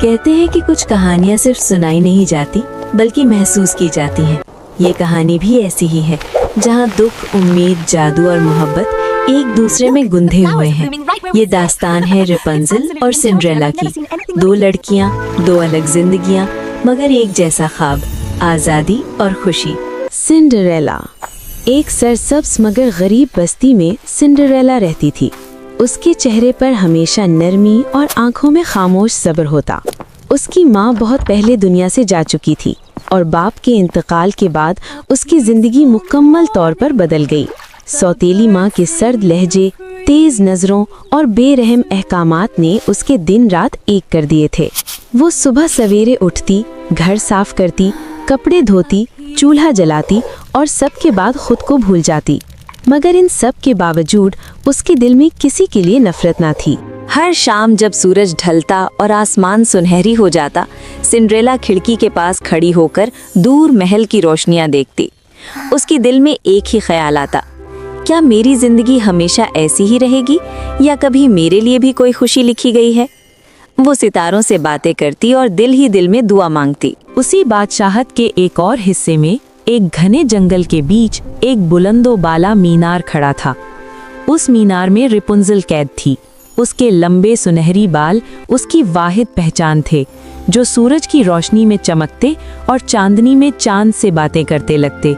कहते हैं कि कुछ कहानियाँ सिर्फ सुनाई नहीं जाती बल्कि महसूस की जाती हैं। ये कहानी भी ऐसी ही है, जहाँ दुख, उम्मीद, जादू और मोहब्बत एक दूसरे में गुंथे हुए हैं। ये दास्तान है रेपुंज़ल और सिंड्रेला की। दो लड़कियाँ, दो अलग जिंदगियाँ, मगर एक जैसा ख्वाब, आज़ादी और खुशी। सिंड्रेला। एक सरसब्ज मगर गरीब बस्ती में सिंड्रेला रहती थी। उसके चेहरे पर हमेशा नरमी और आंखों में खामोश सब्र होता। उसकी माँ बहुत पहले दुनिया से जा चुकी थी और बाप के इंतकाल के बाद उसकी जिंदगी मुकम्मल तौर पर बदल गई। सौतेली माँ के सर्द लहजे, तेज नजरों और बेरहम अहकामात ने उसके दिन रात एक कर दिए थे। वो सुबह सवेरे उठती, घर साफ करती, कपड़े धोती, चूल्हा जलाती और सबके बाद खुद को भूल जाती। मगर इन सब के बावजूद उसके दिल में किसी के लिए नफरत ना थी। हर शाम जब सूरज ढलता और आसमान सुनहरी हो जाता, सिंड्रेला खिड़की के पास खड़ी होकर दूर महल की रोशनियां देखती। उसके दिल में एक ही ख्याल आता, क्या मेरी जिंदगी हमेशा ऐसी ही रहेगी या कभी मेरे लिए भी कोई खुशी लिखी गई है? वो सितारों से बातें करती और दिल ही दिल में दुआ मांगती। उसी बादशाहत के एक और हिस्से में एक घने जंगल के बीच एक बुलंदो बाला मीनार खड़ा था। उस मीनार में रेपुंज़ल कैद थी। उसके लंबे सुनहरी बाल उसकी वाहिद पहचान थे, जो सूरज की रोशनी में चमकते और चांदनी में चांद से बातें करते लगते।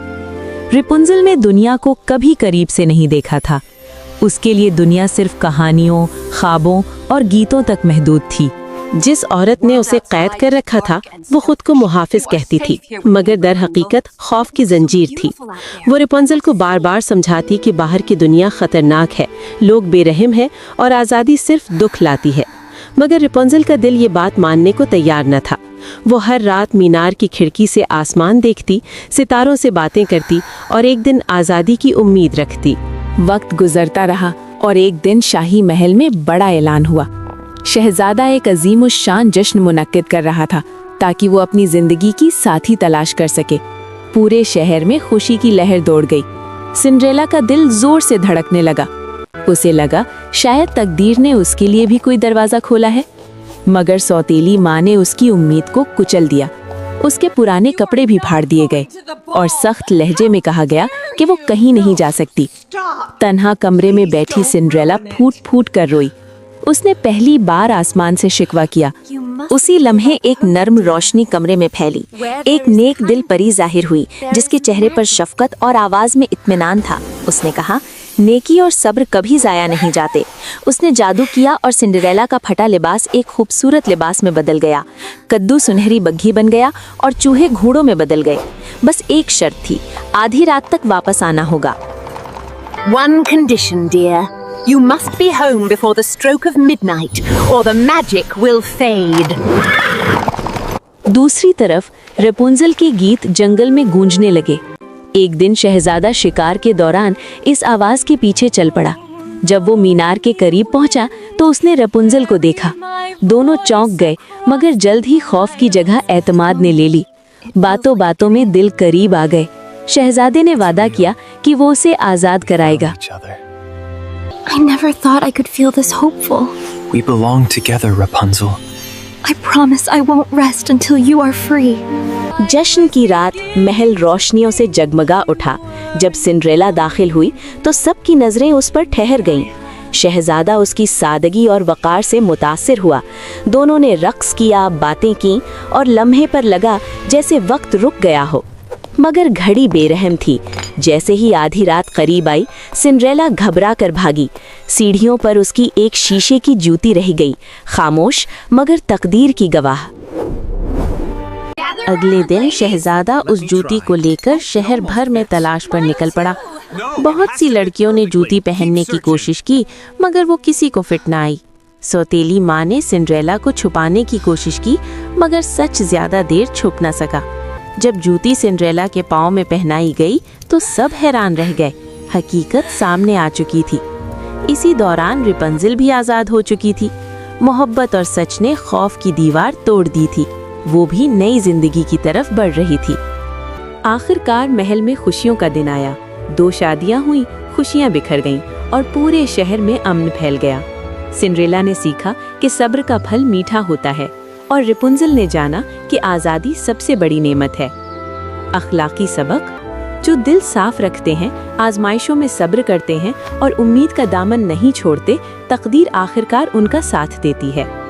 रेपुंज़ल ने दुनिया को कभी करीब से नहीं देखा था। उसके लिए दुनिया सिर्फ कहानियों, ख्वाबों और गीतों तक महदूद थी। जिस औरत ने उसे कैद कर रखा था वो खुद को मुहाफिज कहती थी, मगर दर हकीकत खौफ की जंजीर थी। वो रेपुंज़ल को बार बार समझाती कि बाहर की दुनिया खतरनाक है, लोग बेरहम हैं और आज़ादी सिर्फ दुख लाती है। मगर रेपुंज़ल का दिल ये बात मानने को तैयार न था। वो हर रात मीनार की खिड़की से आसमान देखती, सितारों से बातें करती और एक दिन आज़ादी की उम्मीद रखती। वक्त गुजरता रहा और एक दिन शाही महल में बड़ा ऐलान हुआ। शहजादा एक अजीमुश्शान जश्न मुनक्किद कर रहा था ताकि वो अपनी जिंदगी की साथी तलाश कर सके। पूरे शहर में खुशी की लहर दौड़ गई। सिंड्रेला का दिल जोर से धड़कने लगा। उसे लगा शायद तकदीर ने उसके लिए भी कोई दरवाजा खोला है। मगर सौतेली माँ ने उसकी उम्मीद को कुचल दिया। उसके पुराने कपड़े भी फाड़ दिए गए और सख्त लहजे में कहा गया कि वो कहीं नहीं जा सकती। तन्हा कमरे में बैठी सिंड्रेला फूट फूट कर रोई। उसने पहली बार आसमान से शिकवा किया। उसी लम्हे एक नर्म रोशनी कमरे में फैली। एक नेक दिल परी जाहिर हुई जिसके चेहरे पर शफकत और आवाज में इत्मीनान था। उसने कहा, नेकी और सब्र कभी जाया नहीं जाते। उसने जादू किया और सिंड्रेला का फटा लिबास एक खूबसूरत लिबास में बदल गया। कद्दू सुनहरी बग्घी बन गया और चूहे घोड़ों में बदल गए। बस एक शर्त थी, आधी रात तक वापस आना होगा। One condition, dear. You must be home before the stroke of midnight, or the magic will fade. दूसरी तरफ रेपुंज़ल के गीत जंगल में गूंजने लगे। एक दिन शहजादा शिकार के दौरान इस आवाज के पीछे चल पड़ा। जब वो मीनार के करीब पहुंचा तो उसने रेपुंज़ल को देखा। दोनों चौंक गए, मगर जल्द ही खौफ की जगह एतमाद ने ले ली। बातों बातों में दिल करीब आ गए। शहजादे ने वादा किया कि वो उसे आजाद कराएगा। I never thought I could feel this hopeful. We belong together, Rapunzel. I promise I won't rest until you are free. जश्न की रात महल रोशनियों से जगमगा उठा। जब सिंड्रेला दाखिल हुई तो सबकी नजरें उस पर ठहर गईं। शहजादा उसकी सादगी और वक़ार से मुतासिर हुआ। दोनों ने रक्स किया, बातें की और लम्हे पर लगा जैसे वक्त रुक गया हो। मगर घड़ी बेरहम थी। जैसे ही आधी रात करीब आई, सिंड्रेला घबरा कर भागी। सीढ़ियों पर उसकी एक शीशे की जूती रह गई, खामोश मगर तकदीर की गवाह। अगले दिन शहजादा उस जूती को लेकर शहर भर में तलाश पर निकल पड़ा। बहुत सी लड़कियों ने जूती पहनने की कोशिश की, मगर वो किसी को फिट ना आई। सौतेली माँ ने सिंड्रेला को छुपाने की कोशिश की, मगर सच ज्यादा देर छुप न सका। जब जूती सिंड्रेला के पाँव में पहनाई गई तो सब हैरान रह गए। हकीकत सामने आ चुकी थी। इसी दौरान रेपुंज़ल भी आज़ाद हो चुकी थी। मोहब्बत और सच ने खौफ की दीवार तोड़ दी थी। वो भी नई जिंदगी की तरफ बढ़ रही थी। आखिरकार महल में खुशियों का दिन आया। 2 शादियां हुई, खुशियां बिखर गईं और पूरे शहर में अमन फैल गया। सिंड्रेला ने सीखा कि सब्र का फल मीठा होता है। और रेपुंज़ल ने जाना कि आज़ादी सबसे बड़ी नेमत है। अखलाकी सबक: जो दिल साफ रखते हैं, आजमाइशों में सब्र करते हैं और उम्मीद का दामन नहीं छोड़ते, तकदीर आखिरकार उनका साथ देती है।